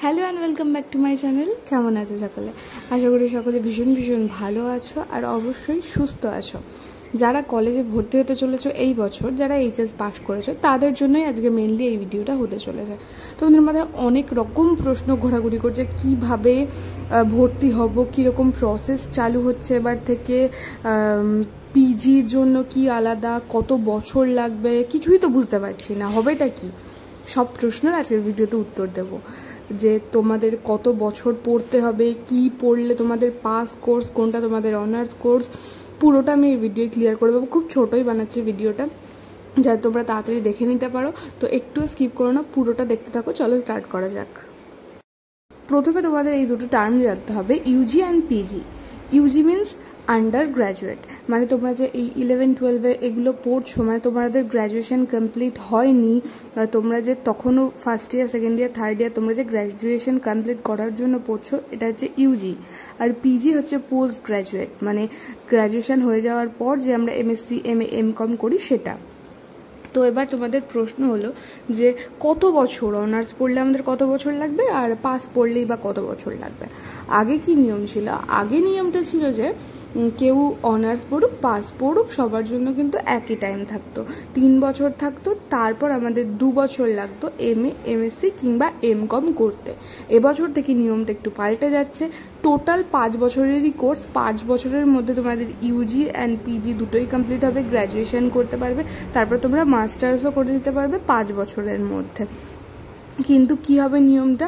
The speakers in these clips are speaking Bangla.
Hello and welcome back to my channel. কেমন আছো সকলে? আশা করি সকলে ভীষণ ভীষণ ভালো আছো আর অবশ্যই সুস্থ আছো। যারা কলেজে ভর্তি হতে চলেছো এই বছর, যারা এইচএস পাস করেছো, তাদের জন্যই আজকে মেনলি এই ভিডিওটা হতে চলেছে। তোমাদের মধ্যে অনেক রকম প্রশ্ন ঘোরাঘুরি করছে, কিভাবে ভর্তি হব, কীরকম প্রসেস চালু হচ্ছে এবার থেকে, পিজির জন্য কি আলাদা, কত বছর লাগবে, কিছুই তো বুঝতে পারছি না, হবেটা কি? সব প্রশ্নের আজকের ভিডিওতে উত্তর দেবো। যে তোমাদের কত বছর পড়তে হবে, কি পড়লে তোমাদের পাস কোর্স কোনটা, তোমাদের অনার্স কোর্স, পুরোটা আমি এই ভিডিও ক্লিয়ার করে দেবো। খুব ছোটোই বানাচ্ছি ভিডিওটা, যাতে তোমরা তাড়াতাড়ি দেখে নিতে পারো। তো একটু স্কিপ করো না, পুরোটা দেখতে থাকো। চলো স্টার্ট করা যাক। প্রথমে তোমাদের এই দুটো টার্ম জানতে হবে, UG and PG. UG means undergraduate, মানে তোমরা যে এই 11-12 এগুলো পড়ছো, মানে তোমাদের গ্র্যাজুয়েশন কমপ্লিট হয়নি, তোমরা যে তখনও first year, second year, third year, তোমরা যে গ্র্যাজুয়েশন কমপ্লিট করার জন্য পড়ছো, এটা হচ্ছে ইউজি। আর পিজি হচ্ছে পোস্ট গ্র্যাজুয়েট, মানে গ্র্যাজুয়েশন হয়ে যাওয়ার পর যে আমরা এমএসসি, এমএ, এমকম করি সেটা। তো এবার তোমাদের প্রশ্ন হলো যে কত বছর অনার্স পড়লে আমাদের কত বছর লাগবে, আর পাস পড়লেই বা কত বছর লাগবে। আগে কি নিয়ম ছিল? আগে নিয়মটা ছিল যে কেউ অনার্স পড়ুক, পাস পড়ুক, সবার জন্য কিন্তু একই টাইম থাকতো, 3 বছর থাকতো। তারপর আমাদের 2 বছর লাগতো এমএ, এমএসসি কিংবা এমকম করতে। এবছর থেকে নিয়মটা একটু পাল্টে যাচ্ছে। টোটাল 5 বছরেরই কোর্স, 5 বছরের মধ্যে তোমাদের ইউজি অ্যান্ড পিজি দুটোই কমপ্লিট হবে, গ্র্যাজুয়েশন করতে পারবে, তারপর তোমরা মাস্টার্সও করে নিতে পারবে 5 বছরের মধ্যে। কিন্তু কি হবে নিয়মটা,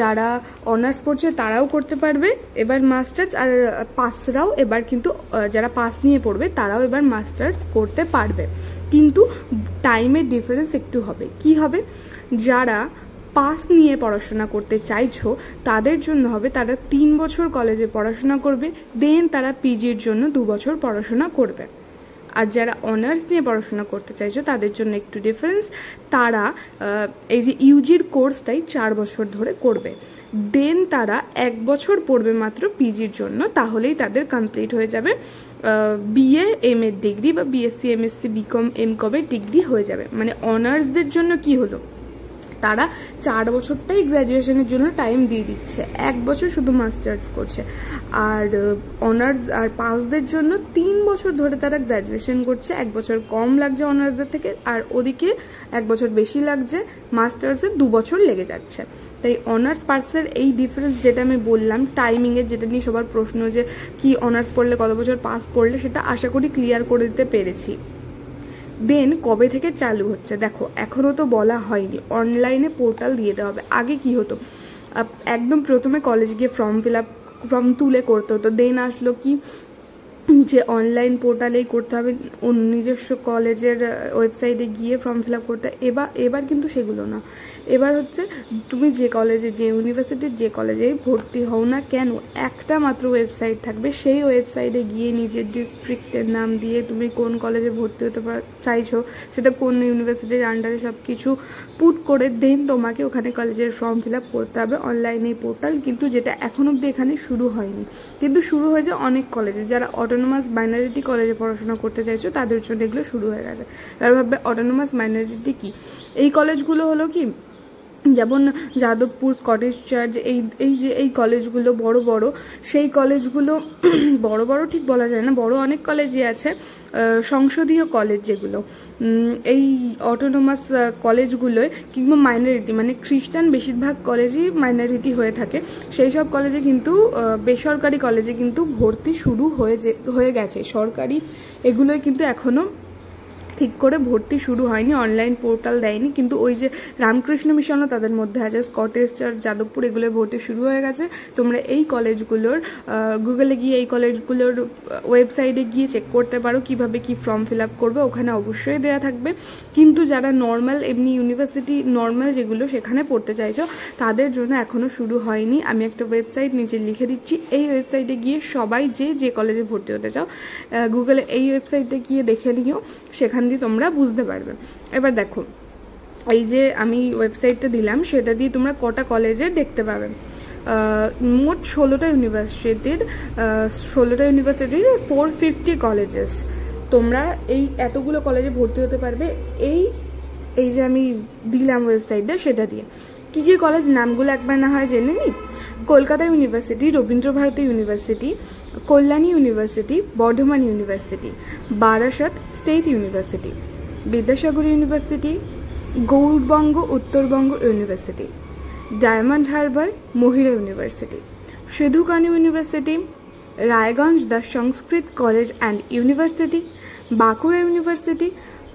যারা অনার্স পড়ছে তারাও করতে পারবে এবার মাস্টার্স, আর পাসরাও এবার কিন্তু, যারা পাস নিয়ে পড়বে তারাও এবার মাস্টার্স করতে পারবে। কিন্তু টাইমের ডিফারেন্স একটু হবে। কি হবে? যারা পাস নিয়ে পড়াশোনা করতে চাইছো তাদের জন্য হবে, তারা 3 বছর কলেজে পড়াশোনা করবে, দেন তারা পিজির জন্য 2 বছর পড়াশোনা করবে। আর যারা অনার্স নিয়ে পড়াশোনা করতে চাইছো তাদের জন্য একটু ডিফারেন্স, তারা এই যে ইউজির কোর্সটাই 4 বছর ধরে করবে, দেন তারা 1 বছর পড়বে মাত্র পিজির জন্য, তাহলেই তাদের কমপ্লিট হয়ে যাবে বিএ, এম এর ডিগ্রি, বা বিএসসি, এমএসসি, বিকম, এমকমের ডিগ্রি হয়ে যাবে। মানে অনার্সদের জন্য কি হলো, তারা 4 বছরটাই গ্র্যাজুয়েশনের জন্য টাইম দিয়ে দিচ্ছে, 1 বছর শুধু মাস্টার্স করছে। আর অনার্স আর পাসদের জন্য 3 বছর ধরে তারা গ্র্যাজুয়েশন করছে, 1 বছর কম লাগছে অনার্সদের থেকে, আর ওদিকে 1 বছর বেশি লাগছে, মাস্টার্সে 2 বছর লেগে যাচ্ছে। তাই অনার্স পাসের এই ডিফারেন্স যেটা আমি বললাম টাইমিংয়ের, যেটা নিয়ে সবার প্রশ্ন যে কি অনার্স পড়লে কত বছর, পাস পড়লে, সেটা আশা করি ক্লিয়ার করে দিতে পেরেছি। দেন কবে থেকে চালু হচ্ছে দেখো, এখনও তো বলা হয়নি, অনলাইনে পোর্টাল দিয়ে দেওয়া হবে। আগে কি হতো, একদম প্রথমে কলেজে গিয়ে ফর্ম তুলে করতে হতো, দেন আসলো কি যে অনলাইন পোর্টালেই করতে হবে, নিজস্ব কলেজের ওয়েবসাইটে গিয়ে ফর্ম ফিল আপ করতে। এবার কিন্তু সেগুলো না, এবার হচ্ছে তুমি যে কলেজে, যে ইউনিভার্সিটির যে কলেজে ভর্তি হও না কেন, একটা মাত্র ওয়েবসাইট থাকবে, সেই ওয়েবসাইটে গিয়ে নিজের ডিস্ট্রিক্টের নাম দিয়ে তুমি কোন কলেজে ভর্তি হতে চাইছো, সেটা কোন ইউনিভার্সিটির আন্ডারে, সব কিছু পুট করে দেন তোমাকে ওখানে কলেজের ফর্ম ফিল আপ করতে হবে অনলাইনে পোর্টাল। কিন্তু যেটা এখন অবধি এখানে শুরু হয়নি, কিন্তু শুরু হয়েছে অনেক কলেজে। যারা অটোনোমাস মাইনরিটি কলেজে পড়াশোনা করতে চাইছো তাদের জন্য এগুলো শুরু হয়ে গেছে। এবার ভাববে অটোনোমাস মাইনরিটি কি? এই কলেজগুলো হলো কি, যেমন যাদবপুর, স্কটিশ চার্চ, এই কলেজগুলো বড় বড়, সেই কলেজগুলো বড় বড় ঠিক বলা যায় না, বড় অনেক কলেজই আছে, সংসদীয় কলেজ যেগুলো, এই অটোনোমাস কলেজগুলোয় কিংবা মাইনরিটি, মানে খ্রিস্টান বেশিরভাগ কলেজই মাইনরিটি হয়ে থাকে, সেই সব কলেজে কিন্তু, বেসরকারি কলেজে কিন্তু ভর্তি শুরু হয়ে গেছে। সরকারি এগুলোয় কিন্তু এখনও ঠিক করে ভর্তি শুরু হয়নি, অনলাইন পোর্টাল দেয়নি। কিন্তু ওই যে রামকৃষ্ণ মিশনও তাদের মধ্যে আছে, স্কটিশ চার্চ, যাদবপুর, এগুলোর ভর্তি শুরু হয়ে গেছে। তোমরা এই কলেজগুলোর গুগলে গিয়ে, এই কলেজগুলোর ওয়েবসাইটে গিয়ে চেক করতে পারো কিভাবে কি ফর্ম ফিল আপ করবে, ওখানে অবশ্যই দেওয়া থাকবে। কিন্তু যারা নর্মাল এমনি ইউনিভার্সিটি নর্মাল যেগুলো সেখানে পড়তে চাইছো তাদের জন্য এখনও শুরু হয়নি। আমি একটা ওয়েবসাইট নিচে লিখে দিচ্ছি, এই ওয়েবসাইটে গিয়ে সবাই যে কলেজে ভর্তি হতে চাও, গুগলে এই ওয়েবসাইটে গিয়ে দেখে নিও, সেখান দিয়ে তোমরা বুঝতে পারবে। এবার দেখো, এই যে আমি ওয়েবসাইটটা দিলাম সেটা দিয়ে তোমরা কটা কলেজে দেখতে পাবে। মোট 16টা ইউনিভার্সিটির 450 কলেজেস, তোমরা এই এতগুলো কলেজে ভর্তি হতে পারবে এই যে আমি দিলাম ওয়েবসাইটটা সেটা দিয়ে। কী কী কলেজ নামগুলো একবার না হয় জেনে নিই। Kolkata university, Rabindra Bharati university, Kalyani university, Bardhaman university, Barasat state university, Vidyasagar university, Gour Banga Uttar Banga university, Diamond Harbour মহিলা university, Sidhu Kanu university, Raiganj the Sanskrit college and university, Bankura university,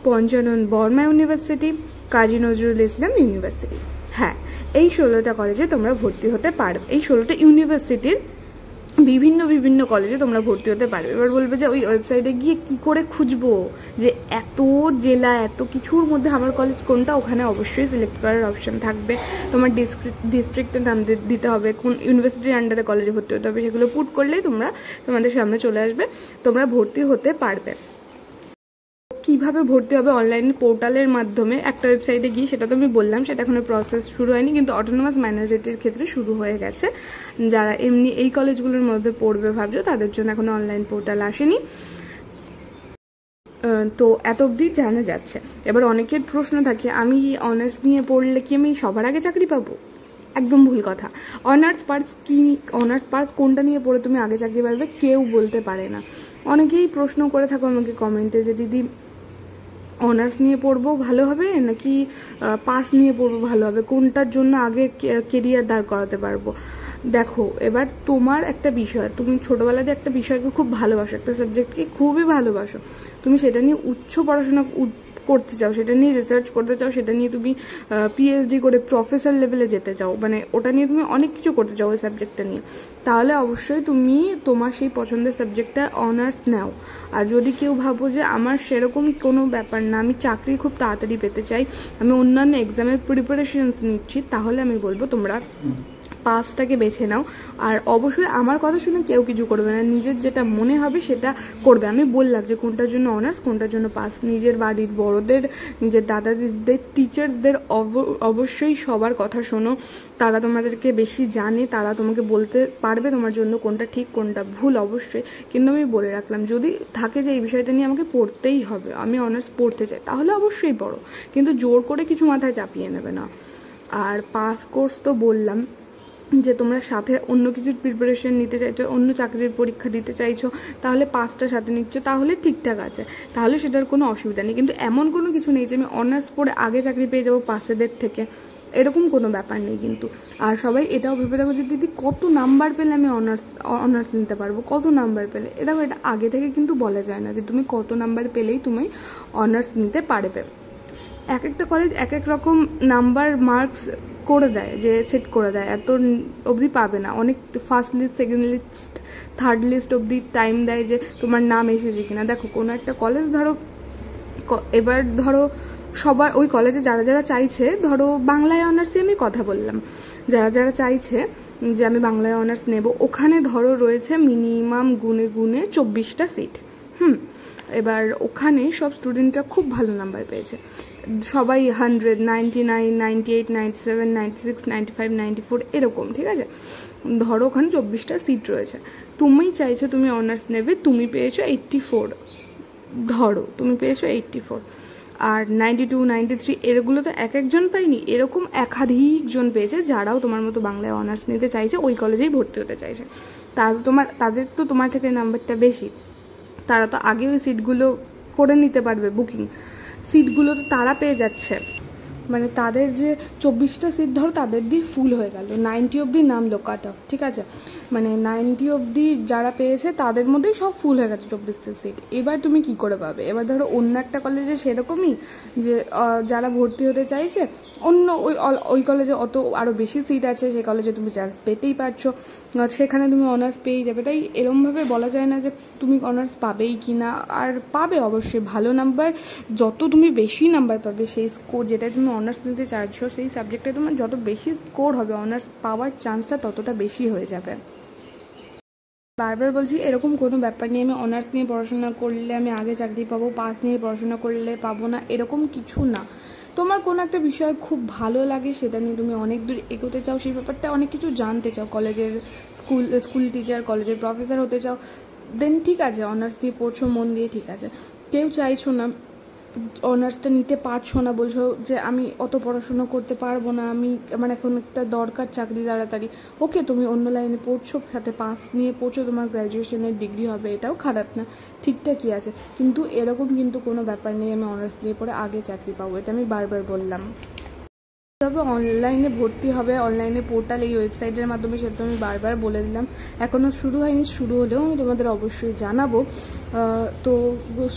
Panchanan Barma university, Kazi Nazrul Islam university. হ্যাঁ, এই 16টা কলেজে তোমরা ভর্তি হতে পারবে। এই 16টা ইউনিভার্সিটির বিভিন্ন বিভিন্ন কলেজে তোমরা ভর্তি হতে পারবে। এবার বলবে যে ওই ওয়েবসাইটে গিয়ে কি করে খুঁজবো, যে এত জেলা এত কিছুর মধ্যে আমার কলেজ কোনটা? ওখানে অবশ্যই সিলেক্ট করার অপশান থাকবে। তোমার ডিস্ট্রিক্টের নাম দিতে হবে, কোন ইউনিভার্সিটির আন্ডারে কলেজে ভর্তি হতে হবে, সেগুলো পুট করলেই তোমাদের সামনে চলে আসবে, তোমরা ভর্তি হতে পারবে। কিভাবে ভর্তি হবে? অনলাইন পোর্টালের মাধ্যমে একটা ওয়েবসাইটে গিয়ে, সেটা তো আমি বললাম, সেটা এখনো প্রসেস শুরু হয়নি, কিন্তু অটোনমাস মাইনরিটির ক্ষেত্রে শুরু হয়ে গেছে। যারা এমনি এই কলেজগুলোর মধ্যে পড়বে ভাবছো, তাদের জন্য এখনো অনলাইন পোর্টাল আসেনি, তো এত অবধি জানা যাচ্ছে। এবার অনেকের প্রশ্ন থাকে, আমি অনার্স নিয়ে পড়লে কি আমি সবার আগে চাকরি পাবো? একদম ভুল কথা। অনার্স পার্স কোনটা নিয়ে পড়ে তুমি আগে চাকরি পারবে কেউ বলতে পারে না। অনেকেই প্রশ্ন করে থাকো আমাকে কমেন্টে যে দিদি অনার্স নিয়ে পড়বো ভালো হবে নাকি পাস নিয়ে পড়বো ভালো হবে, কোনটার জন্য আগে কেরিয়ার দাঁড় করাতে পারবো? দেখো, এবার তোমার একটা বিষয়, তুমি ছোটবেলাতে একটা বিষয়কে খুব ভালোবাসো, একটা সাবজেক্টকে খুবই ভালোবাসো, তুমি সেটা নিয়ে উচ্চ পড়াশোনা করতে চাও, সেটা নিয়ে রিসার্চ করতে চাও, সেটা নিয়ে তুমি পিএইচডি করে প্রফেসর লেভেলে যেতে চাও, মানে ওটা নিয়ে তুমি অনেক কিছু করতে চাও ওই সাবজেক্টটা নিয়ে, তাহলে অবশ্যই তুমি তোমার সেই পছন্দের সাবজেক্টটা অনার্স নাও। আর যদি কেউ ভাবো যে আমার সেরকম কোনো ব্যাপার না, আমি চাকরি খুব তাড়াতাড়ি পেতে চাই, আমি অন্যান্য এক্সামের প্রিপারেশনস নিচ্ছি, তাহলে আমি বলবো তোমরা পাসটাকে বেছে নাও। আর অবশ্যই আমার কথা শুনে কেউ কিছু করবে না, নিজের যেটা মনে হবে সেটা করবে। আমি বললাম যে কোনটার জন্য অনার্স, কোনটার জন্য পাস, নিজের বাড়ির বড়দের, নিজের দাদা দিদিদের, টিচার্সদের অবশ্যই সবার কথা শোনো, তারা তোমাদেরকে বেশি জানে, তারা তোমাকে বলতে পারবে তোমার জন্য কোনটা ঠিক কোনটা ভুল অবশ্যই। কিন্তু আমি বলে রাখলাম, যদি থাকে যে এই বিষয়টা নিয়ে আমাকে পড়তেই হবে, আমি অনার্স পড়তে চাই, তাহলে অবশ্যই পড়ো, কিন্তু জোর করে কিছু মাথায় চাপিয়ে নেবে না। আর পাস কোর্স তো বললাম, যে তোমরা সাথে অন্য কিছুর প্রিপারেশন নিতে চাইছো, অন্য চাকরির পরীক্ষা দিতে চাইছো, তাহলে পাসটা সাথে নিচ্ছ, তাহলে ঠিকঠাক আছে, তাহলে সেটার কোনো অসুবিধা নেই। কিন্তু এমন কোনো কিছু নেই যে আমি অনার্স পড়ে আগে চাকরি পেয়ে যাবো পাসেদের থেকে, এরকম কোনো ব্যাপার নেই কিন্তু। আর সবাই এটাও ভেবে দেখো যে দিদি কত নাম্বার পেলে আমি অনার্স নিতে পারবো, কত নাম্বার পেলে? দেখো, এটা আগে থেকে কিন্তু বলা যায় না যে তুমি কত নাম্বার পেলেই তুমি অনার্স নিতে পারবে। এক একটা কলেজ এক এক রকম নাম্বার মার্কস করে দেয়, যে সেট করে দেয়, এত অবধি পাবে না, অনেক first list, second list, third list অবধি টাইম দেয় যে তোমার নাম এসেছে কিনা। দেখো, কোনো একটা কলেজ ধরো, এবার ধরো সবার ওই কলেজে যারা যারা চাইছে, ধরো বাংলায় অনার্সে আমি কথা বললাম, যারা যারা চাইছে যে আমি বাংলায় অনার্স নেব, ওখানে ধরো রয়েছে মিনিমাম গুনে গুনে 24টা সিট। এবার ওখানে সব স্টুডেন্টরা খুব ভালো নাম্বার পেয়েছে, সবাই 100, 99, 98, 97, 96, 95, 94 এরকম, ঠিক আছে? ধরো ওখানে 24টা সিট রয়েছে, তুমি চাইছো তুমি অনার্স নেবে, তুমি পেয়েছো 84, ধরো তুমি পেয়েছো 84, আর 92, 93 এরগুলো তো এক একজন পাইনি, এরকম একাধিকজন পেয়েছে যারাও তোমার মতো বাংলায় অনার্স নিতে চাইছে, ওই কলেজেই ভর্তি হতে চাইছে। তাদের তো তোমার থেকে নাম্বারটা বেশি, তারা তো আগে ওই সিটগুলো করে নিতে পারবে, বুকিং সিটগুলো তো তারা পেয়ে যাচ্ছে, মানে তাদের যে 24টা সিট ধরো তাদের দিয়ে ফুল হয়ে গেল, 90 অবধি নামলো কাট অফ, ঠিক আছে, মানে 90 অবধি যারা পেয়েছে তাদের মধ্যেই সব ফুল হয়ে গেছে 24টা সিট। এবার তুমি কি করে পাবে? এবার ধরো অন্য একটা কলেজে সেরকমই, যে যারা ভর্তি হতে চাইছে অন্য ওই কলেজে অত আরও বেশি সিট আছে, সেই কলেজে তুমি চান্স পেতেই পারছো, সেখানে তুমি অনার্স পেয়ে যাবে। তাই এরমভাবে বলা যায় না যে তুমি অনার্স পাবেই কি না, আর পাবে অবশ্যই, ভালো নাম্বার, যত তুমি বেশি নাম্বার পাবে সেই স্কোর, যেটা তুমি অনার্স নিতে চাইছো সেই সাবজেক্টে তোমার যত বেশি স্কোর হবে, অনার্স পাওয়ার চান্সটা ততটা বেশি হয়ে যাবে। বারবার বলছি, এরকম কোনো ব্যাপার নেই আমি অনার্স নিয়ে পড়াশোনা করলে আমি আগে চাকরি পাবো, পাস নিয়ে পড়াশোনা করলে পাবো না, এরকম কিছু না। তোমার কোনো একটা বিষয় খুব ভালো লাগে, সেটা নিয়ে তুমি অনেক দূর এগোতে চাও, সেই ব্যাপারটা অনেক কিছু জানতে চাও, কলেজের স্কুল টিচার, কলেজের প্রফেসর হতে চাও, দেন ঠিক আছে অনার্স নিয়ে পড়ছো মন দিয়ে, ঠিক আছে। কেউ চাইছো না অনার্সটা নিতে পারছো না, বলছো যে আমি অত পড়াশুনো করতে পারবো না, আমার এখন একটা দরকার চাকরি তাড়াতাড়ি, ওকে তুমি অন্য লাইনে পড়ছো, সাথে পাস নিয়ে পড়ছো, তোমার গ্র্যাজুয়েশনের ডিগ্রি হবে, এটাও খারাপ না, ঠিকঠাকই আছে। কিন্তু এরকম কিন্তু কোনো ব্যাপার নেই আমি অনার্স নিয়ে পড়ে আগে চাকরি পাবো, এটা আমি বারবার বললাম। তবে অনলাইনে ভর্তি হবে, অনলাইনে পোর্টাল, এই ওয়েবসাইটের মাধ্যমে, সেটা তো আমি বারবার বলে দিলাম। এখনও শুরু হয়নি, শুরু হলেও আমি তোমাদের অবশ্যই জানাবো। তো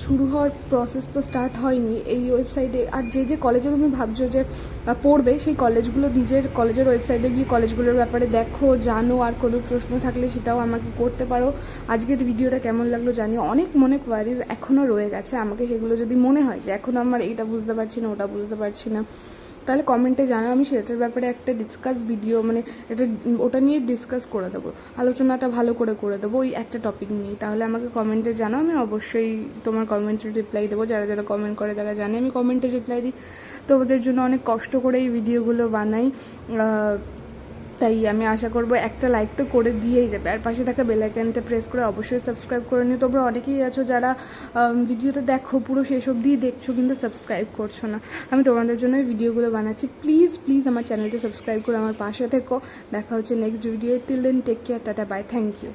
শুরু হওয়ার প্রসেস তো স্টার্ট হয়নি এই ওয়েবসাইটে। আর যে যে কলেজে তুমি ভাবছো যে পড়বে, সেই কলেজগুলো নিজের কলেজের ওয়েবসাইটে গিয়ে কলেজগুলোর ব্যাপারে দেখো, জানো, আর কোনো প্রশ্ন থাকলে সেটাও আমাকে করতে পারো। আজকের ভিডিওটা কেমন লাগলো জানিও। অনেক মনে কোয়ারিজ এখনও রয়ে গেছে, আমাকে সেগুলো যদি মনে হয় যে এখনও আমার এইটা বুঝতে পারছি না, ওটা বুঝতে পারছি না, তাহলে কমেন্টে জানাও, আমি সেটার ব্যাপারে একটা ডিসকাস ভিডিও, মানে এটা ওটা নিয়ে ডিসকাস করে দেবো, আলোচনাটা ভালো করে দেবো ওই একটা টপিক নিয়েই। তাহলে আমাকে কমেন্টে জানাও, আমি অবশ্যই তোমার কমেন্টের রিপ্লাই দেবো। যারা যারা কমেন্ট করে তারা জানে আমি কমেন্টে রিপ্লাই দিই, তোমাদের জন্য অনেক কষ্ট করে এই ভিডিওগুলো বানাই। তাই আমি আশা করবো একটা লাইক তো করে দিয়েই যাবে, আর পাশে থাকা বেল আইকনটা প্রেস করে অবশ্যই সাবস্ক্রাইব করে নিও। তোমরা অনেকেই আছো যারা ভিডিওটা দেখো, পুরো শেষ অবধি দেখছো, কিন্তু সাবস্ক্রাইব করছো না। আমি তোমাদের জন্য ভিডিওগুলো বানাচ্ছি, প্লিজ প্লিজ আমার চ্যানেলটা সাবস্ক্রাইব করে আমার পাশে থেকো। দেখা হচ্ছে next video, till then take care, tata, bye, thank you.